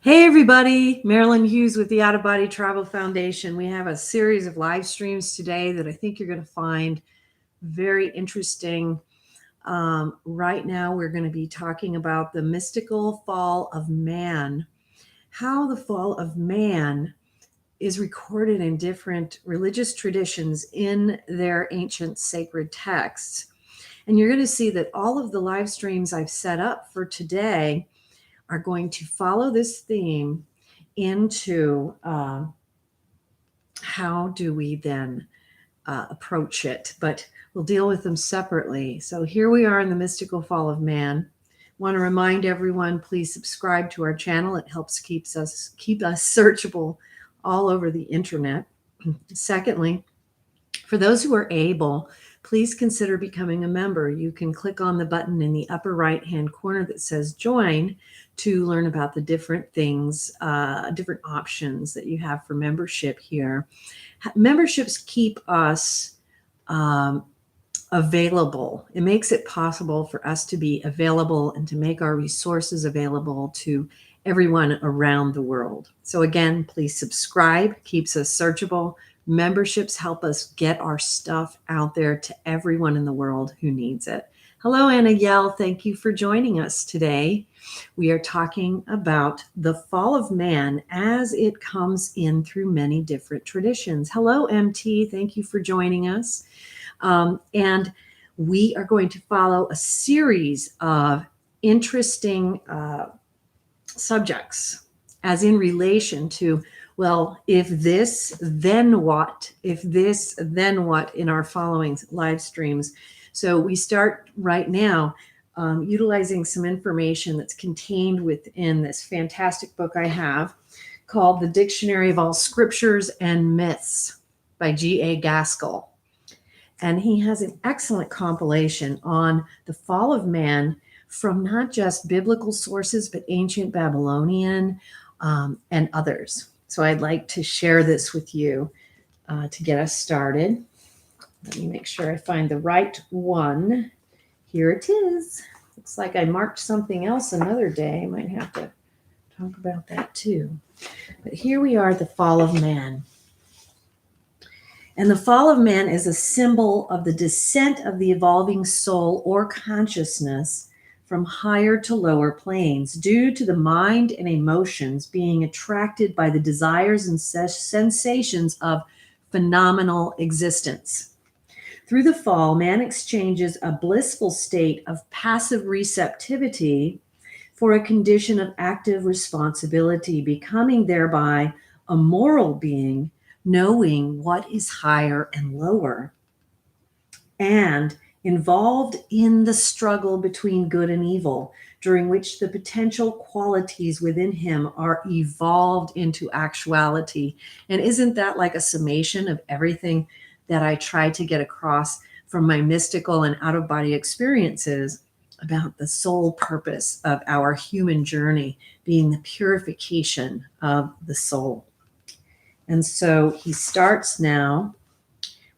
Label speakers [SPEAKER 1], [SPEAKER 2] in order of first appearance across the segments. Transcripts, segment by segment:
[SPEAKER 1] Hey everybody, Marilynn Hughes with the Out of Body Travel Foundation. We have a series of live streams today that I think you're going to find very interesting. Right now, we're going to be talking about the mystical fall of man, how the fall of man is recorded in different religious traditions in their ancient sacred texts. And you're going to see that all of the live streams I've set up for today are going to follow this theme into how do we then approach it, but we'll deal with them separately. So here we are in the mystical fall of man. Want to remind everyone, please subscribe to our channel. It helps keep us searchable all over the internet. Secondly, for those who are able, please consider becoming a member. You can click on the button in the upper right-hand corner that says join to learn about the different things, different options that you have for membership here. Memberships keep us available. It makes it possible for us to be available and to make our resources available to everyone around the world. So again, please subscribe, keeps us searchable. Memberships help us get our stuff out there to everyone in the world who needs it. Hello, Anna Yell. Thank you for joining us today. We are talking about the fall of man as it comes in through many different traditions. Hello, MT. Thank you for joining us. And we are going to follow a series of interesting subjects as in relation to, well, if this, then what? If this, then what in our following live streams. So we start right now utilizing some information that's contained within this fantastic book I have called The Dictionary of All Scriptures and Myths by G.A. Gaskell. And he has an excellent compilation on the fall of man from not just biblical sources, but ancient Babylonian and others. So I'd like to share this with you to get us started. Let me make sure I find the right one. Here it is. Looks like I marked something else another day. I might have to talk about that too. But here we are, the fall of man. And the fall of man is a symbol of the descent of the evolving soul or consciousness from higher to lower planes due to the mind and emotions being attracted by the desires and sensations of phenomenal existence. Through the fall, man exchanges a blissful state of passive receptivity for a condition of active responsibility, becoming thereby a moral being, knowing what is higher and lower, and involved in the struggle between good and evil, during which the potential qualities within him are evolved into actuality. And isn't that like a summation of everything that I try to get across from my mystical and out-of-body experiences about the sole purpose of our human journey being the purification of the soul? And so he starts now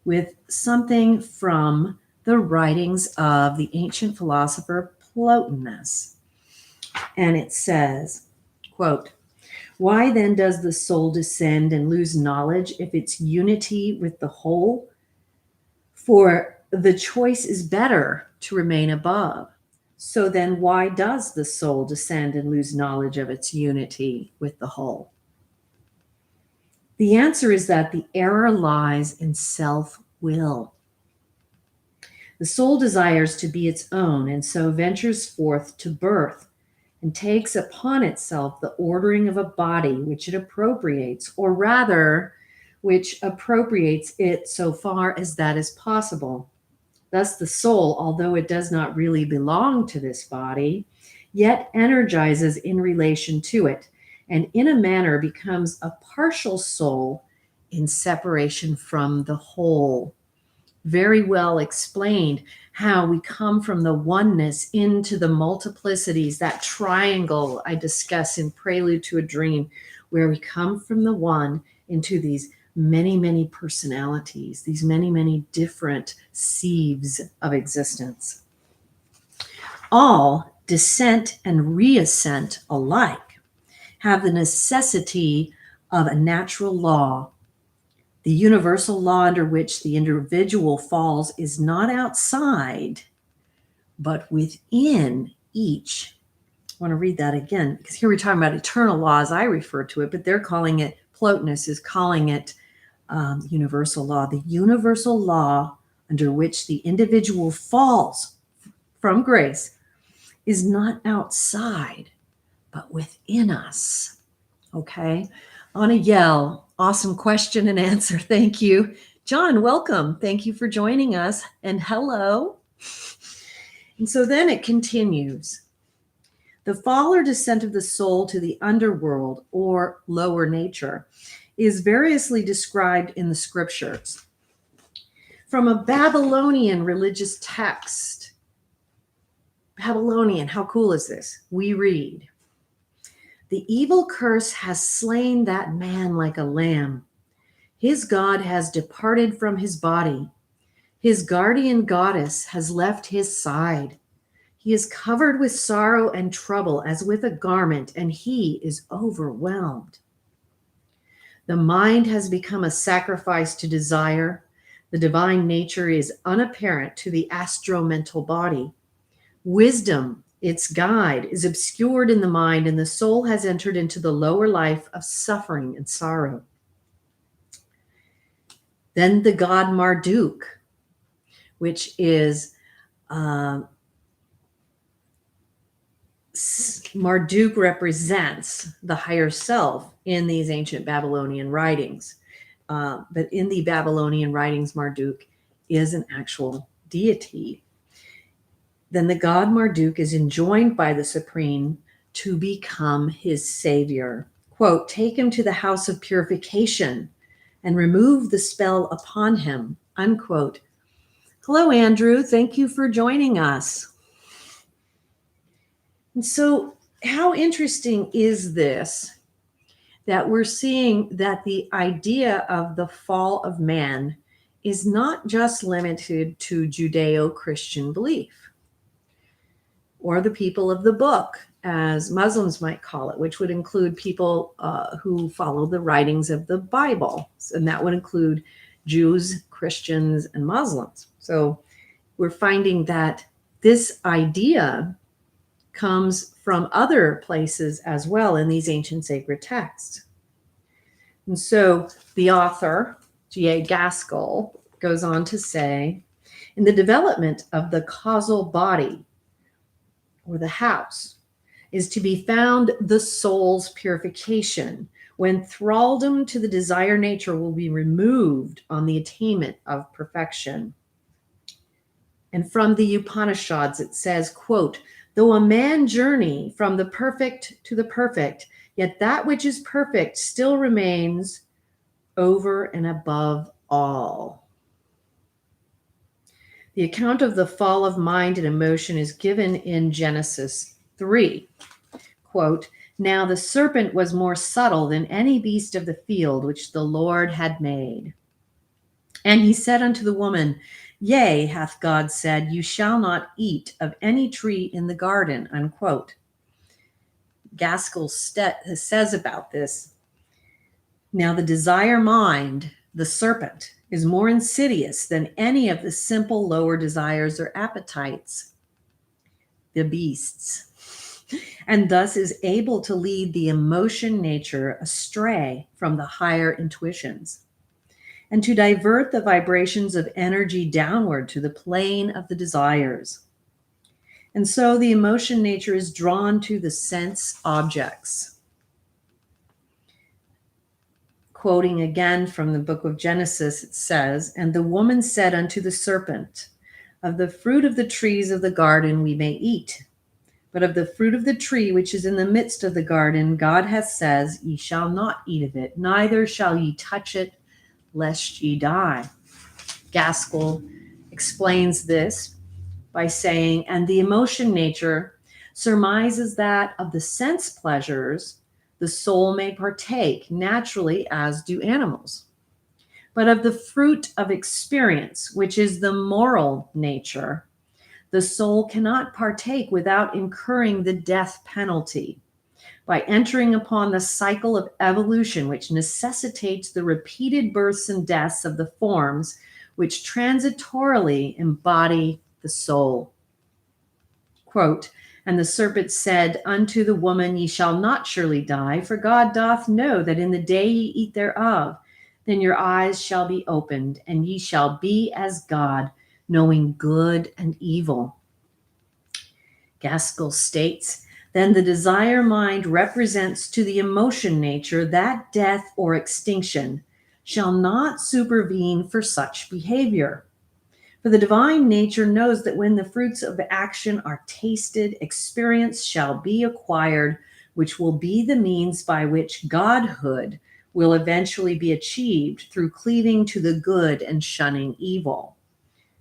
[SPEAKER 1] with something from the writings of the ancient philosopher Plotinus. And it says, quote, "Why then does the soul descend and lose knowledge if it's unity with the whole? For the choice is better to remain above. So then why does the soul descend and lose knowledge of its unity with the whole?" The answer is that the error lies in self-will. The soul desires to be its own and so ventures forth to birth and takes upon itself the ordering of a body which it appropriates, or rather, which appropriates it so far as that is possible. Thus the soul, although it does not really belong to this body, yet energizes in relation to it, and in a manner becomes a partial soul in separation from the whole. Very well explained how we come from the oneness into the multiplicities, that triangle I discuss in Prelude to a Dream, where we come from the one into these many, many personalities, these many, many different sieves of existence. All descent and reascent alike have the necessity of a natural law. The universal law under which the individual falls is not outside, but within each. I want to read that again, because here we're talking about eternal law as I refer to it, but they're calling it, Plotinus is calling it universal law. The universal law under which the individual falls from grace is not outside, but within us. Okay? On a yell, awesome question and answer. Thank you. John, welcome. Thank you for joining us. And hello. And so then it continues. The fall or descent of the soul to the underworld or lower nature is variously described in the scriptures. From a Babylonian religious text, Babylonian, how cool is this? We read, "The evil curse has slain that man like a lamb. His God has departed from his body. His guardian goddess has left his side. He is covered with sorrow and trouble as with a garment, and he is overwhelmed. The mind has become a sacrifice to desire. The divine nature is unapparent to the astral-mental body. Wisdom, its guide, is obscured in the mind, and the soul has entered into the lower life of suffering and sorrow. Then the god Marduk, which is Marduk represents the higher self in these ancient Babylonian writings. But in the Babylonian writings, Marduk is an actual deity. Then the god Marduk is enjoined by the Supreme to become his savior. Quote, "Take him to the house of purification and remove the spell upon him." Unquote. Hello, Andrew. Thank you for joining us. And so how interesting is this, that we're seeing that the idea of the fall of man is not just limited to Judeo-Christian belief or the people of the book, as Muslims might call it, which would include people who follow the writings of the Bible. And that would include Jews, Christians, and Muslims. So we're finding that this idea comes from other places as well in these ancient sacred texts. And so the author, G.A. Gaskell, goes on to say, in the development of the causal body, or the house, is to be found the soul's purification, when thraldom to the desire nature will be removed on the attainment of perfection. And from the Upanishads, it says, quote, "Though a man journey from the perfect to the perfect, yet that which is perfect still remains over and above all." The account of the fall of mind and emotion is given in Genesis 3. Quote, "Now the serpent was more subtle than any beast of the field which the Lord had made. And he said unto the woman, Yea, hath God said, you shall not eat of any tree in the garden." Unquote. Gaskell says about this, "Now the desire mind, the serpent, is more insidious than any of the simple lower desires or appetites, the beasts, and thus is able to lead the emotion nature astray from the higher intuitions, and to divert the vibrations of energy downward to the plane of the desires. And so the emotion nature is drawn to the sense objects." Quoting again from the book of Genesis, it says, "And the woman said unto the serpent, Of the fruit of the trees of the garden we may eat, but of the fruit of the tree which is in the midst of the garden, God hath says, Ye shall not eat of it, neither shall ye touch it, lest ye die." Gaskell explains this by saying, "And the emotion nature surmises that of the sense pleasures the soul may partake naturally, as do animals. But of the fruit of experience, which is the moral nature, the soul cannot partake without incurring the death penalty. by entering upon the cycle of evolution, which necessitates the repeated births and deaths of the forms which transitorily embody the soul. Quote, and the serpent said unto the woman, Ye shall not surely die, for God doth know that in the day ye eat thereof, then your eyes shall be opened, and ye shall be as God, knowing good and evil. Gaskell states, then the desire mind represents to the emotion nature that death or extinction shall not supervene for such behavior. For the divine nature knows that when the fruits of action are tasted, experience shall be acquired, which will be the means by which godhood will eventually be achieved through cleaving to the good and shunning evil.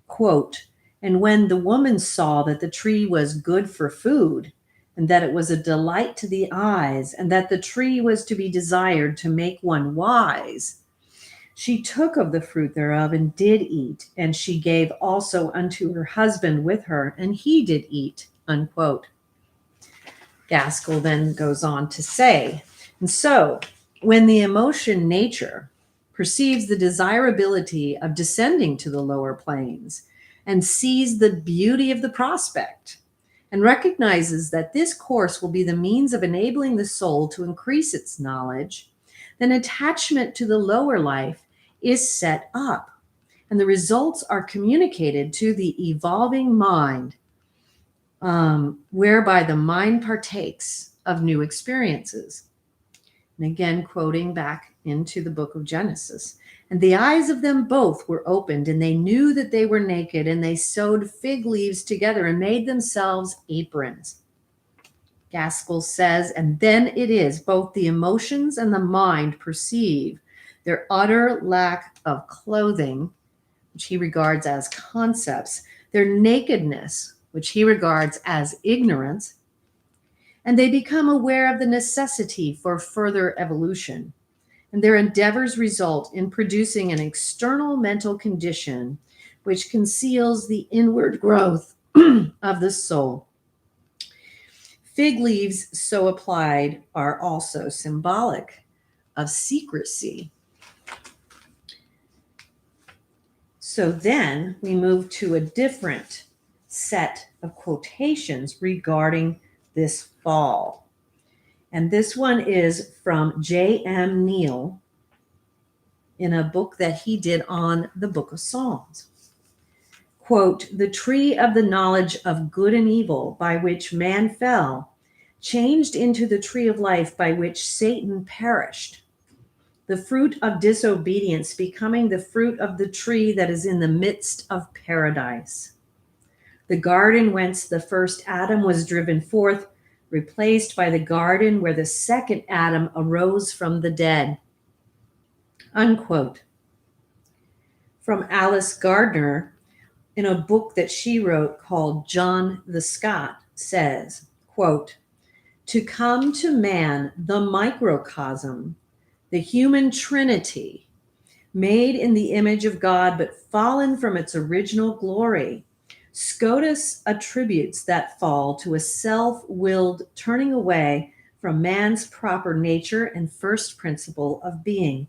[SPEAKER 1] Quote, and when the woman saw that the tree was good for food, and that it was a delight to the eyes, and that the tree was to be desired to make one wise, she took of the fruit thereof and did eat, and she gave also unto her husband with her, and he did eat, unquote. Gaskell then goes on to say, and so when the emotion nature perceives the desirability of descending to the lower planes and sees the beauty of the prospect and recognizes that this course will be the means of enabling the soul to increase its knowledge, then attachment to the lower life is set up, and the results are communicated to the evolving mind, whereby the mind partakes of new experiences. And again, quoting back into the book of Genesis. And the eyes of them both were opened, and they knew that they were naked, and they sewed fig leaves together and made themselves aprons. Gaskell says, and then it is both the emotions and the mind perceive their utter lack of clothing, which he regards as concepts, their nakedness, which he regards as ignorance, and they become aware of the necessity for further evolution. And their endeavors result in producing an external mental condition which conceals the inward growth of the soul. Fig leaves so applied are also symbolic of secrecy. So then we move to a different set of quotations regarding this fall. And this one is from J.M. Neal in a book that he did on the Book of Psalms. Quote, the tree of the knowledge of good and evil by which man fell changed into the tree of life by which Satan perished. The fruit of disobedience becoming the fruit of the tree that is in the midst of paradise. The garden whence the first Adam was driven forth, replaced by the garden where the second Adam arose from the dead. Unquote. From Alice Gardner, in a book that she wrote called John the Scot, says, quote, to come to man, the microcosm, the human trinity, made in the image of God but fallen from its original glory, Scotus attributes that fall to a self-willed turning away from man's proper nature and first principle of being.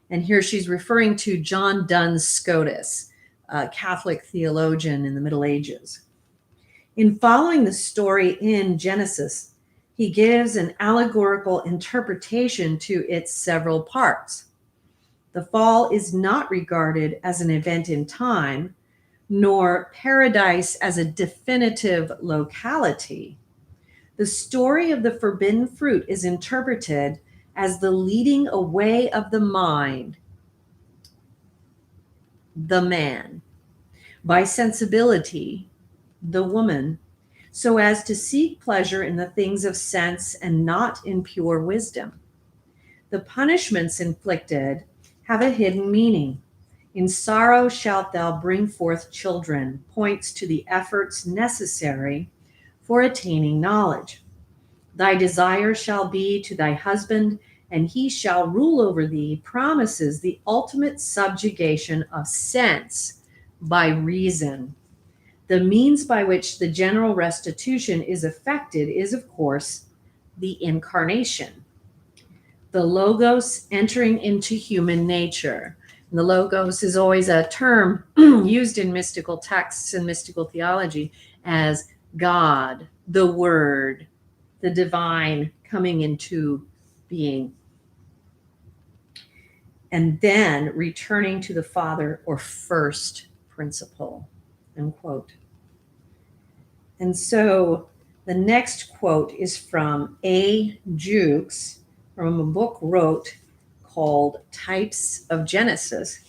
[SPEAKER 1] And here she's referring to John Duns Scotus, a Catholic theologian in the Middle Ages. In following the story in Genesis, he gives an allegorical interpretation to its several parts. The fall is not regarded as an event in time, nor paradise as a definitive locality. The story of the forbidden fruit is interpreted as the leading away of the mind, the man, by sensibility, the woman, so as to seek pleasure in the things of sense and not in pure wisdom. The punishments inflicted have a hidden meaning. In sorrow shalt thou bring forth children, points to the efforts necessary for attaining knowledge. Thy desire shall be to thy husband, and he shall rule over thee, promises the ultimate subjugation of sense by reason. The means by which the general restitution is effected is, of course, the incarnation, the Logos entering into human nature. And the Logos is always a term used in mystical texts and mystical theology as God, the Word, the divine coming into being, and then returning to the Father or first principle, unquote. And so the next quote is from A. Jukes from a book wrote called Types of Genesis.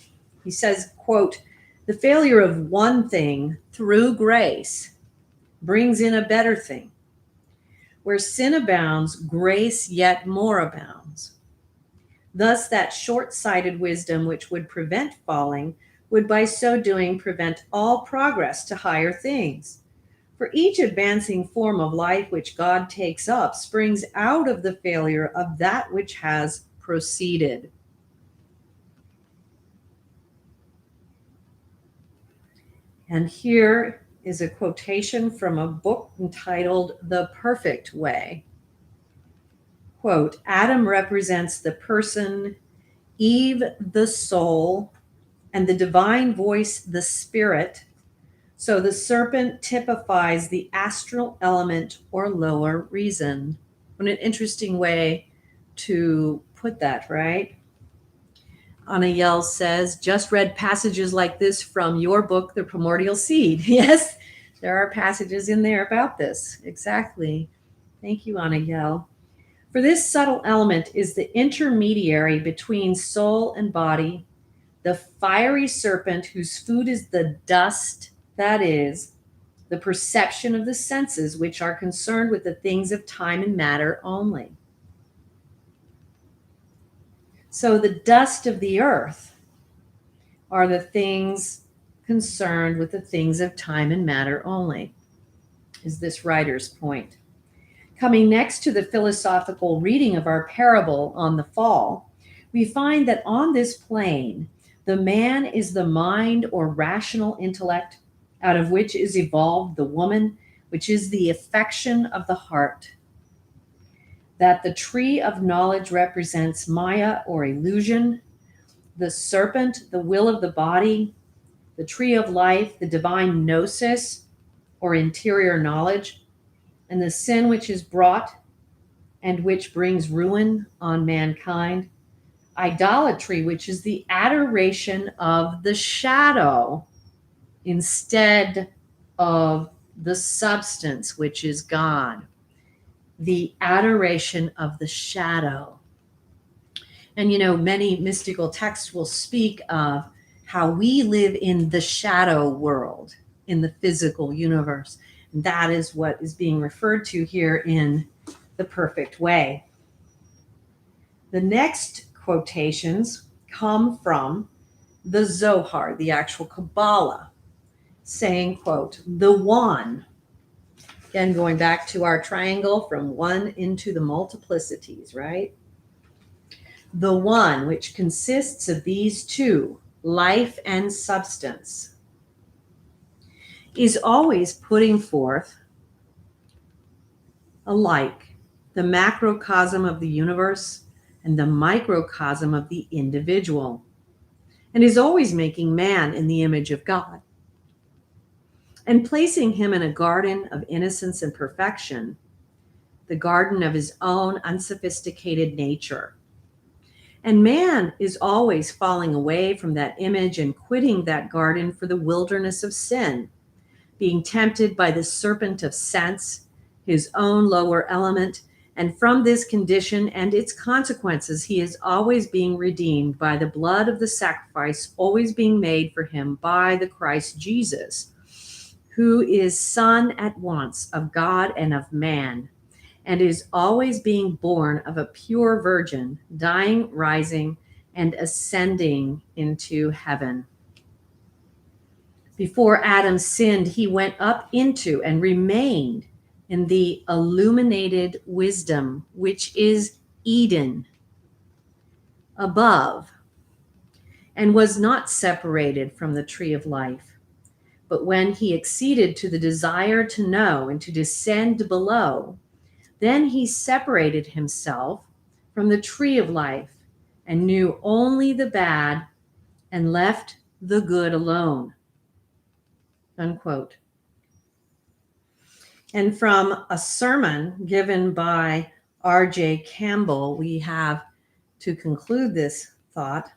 [SPEAKER 1] He says, quote, "The failure of one thing through grace brings in a better thing. Where sin abounds, grace yet more abounds. Thus that short-sighted wisdom which would prevent falling would by so doing prevent all progress to higher things. For each advancing form of life which God takes up springs out of the failure of that which has proceeded." And here is a quotation from a book entitled The Perfect Way. Quote, "Adam represents the person, Eve the soul, and the divine voice the spirit. So the serpent typifies the astral element or lower reason." What an interesting way to put that, right? Anna Yell says, "Just read passages like this from your book, The Primordial Seed." Yes, there are passages in there about this. Exactly. Thank you, Anna Yell. "For this subtle element is the intermediary between soul and body, the fiery serpent whose food is the dust, that is, the perception of the senses which are concerned with the things of time and matter only." So the dust of the earth are the things concerned with the things of time and matter only, is this writer's point. Coming next to the philosophical reading of our parable on the fall, we find that on this plane, the man is the mind or rational intellect, out of which is evolved the woman, which is the affection of the heart. That the tree of knowledge represents Maya or illusion, the serpent, the will of the body, the tree of life, the divine gnosis or interior knowledge, and the sin which is brought and which brings ruin on mankind, idolatry, which is the adoration of the shadow instead of the substance, which is God, the adoration of the shadow. And many mystical texts will speak of how we live in the shadow world, in the physical universe. And that is what is being referred to here in The Perfect Way. The next quotations come from the Zohar, the actual Kabbalah, saying, quote, "The one," again, going back to our triangle from one into the multiplicities, right? "The one which consists of these two, life and substance, is always putting forth alike the macrocosm of the universe and the microcosm of the individual, and is always making man in the image of God, and placing him in a garden of innocence and perfection, the garden of his own unsophisticated nature. And man is always falling away from that image and quitting that garden for the wilderness of sin, being tempted by the serpent of sense, his own lower element. And from this condition and its consequences, he is always being redeemed by the blood of the sacrifice, always being made for him by the Christ Jesus, who is Son at once of God and of man, and is always being born of a pure virgin, dying, rising, and ascending into heaven. Before Adam sinned, he went up into and remained in the illuminated wisdom, which is Eden, above, and was not separated from the tree of life. But when he acceded to the desire to know and to descend below, Then he separated himself from the tree of life and knew only the bad and left the good alone. Unquote. And from a sermon given by R.J. Campbell, we have to conclude this thought.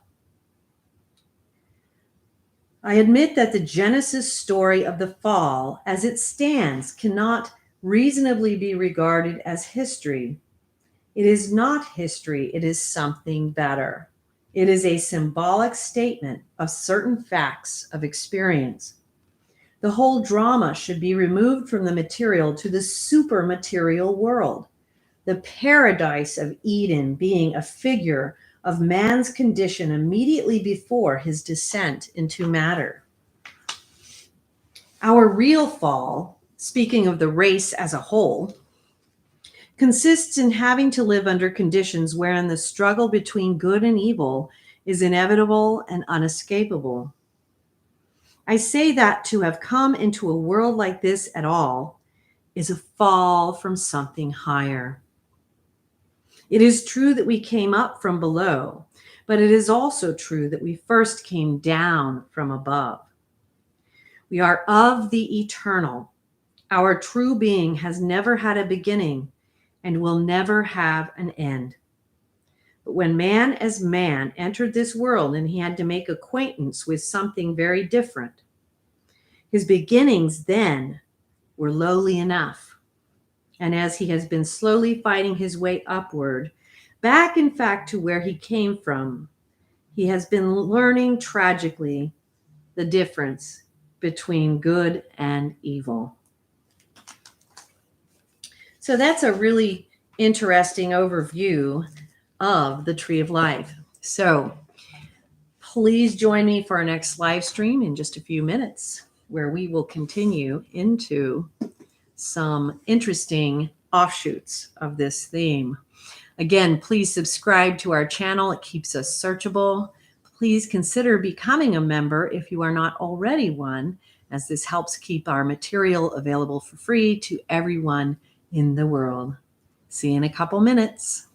[SPEAKER 1] I admit that the Genesis story of the fall, as it stands, cannot reasonably be regarded as history. It is not history, it is something better. It is a symbolic statement of certain facts of experience. The whole drama should be removed from the material to the supermaterial world, the paradise of Eden being a figure of man's condition immediately before his descent into matter. Our real fall, speaking of the race as a whole, consists in having to live under conditions wherein the struggle between good and evil is inevitable and unescapable. I say that to have come into a world like this at all is a fall from something higher. It is true that we came up from below, but it is also true that we first came down from above. We are of the eternal. Our true being has never had a beginning and will never have an end. But when man as man entered this world and he had to make acquaintance with something very different, his beginnings then were lowly enough. And as he has been slowly fighting his way upward, back in fact to where he came from, he has been learning tragically the difference between good and evil. So that's a really interesting overview of the Tree of Life. So please join me for our next live stream in just a few minutes, where we will continue into some interesting offshoots of this theme. Again, please subscribe to our channel. It keeps us searchable. Please consider becoming a member if you are not already one, as this helps keep our material available for free to everyone in the world. See you in a couple minutes.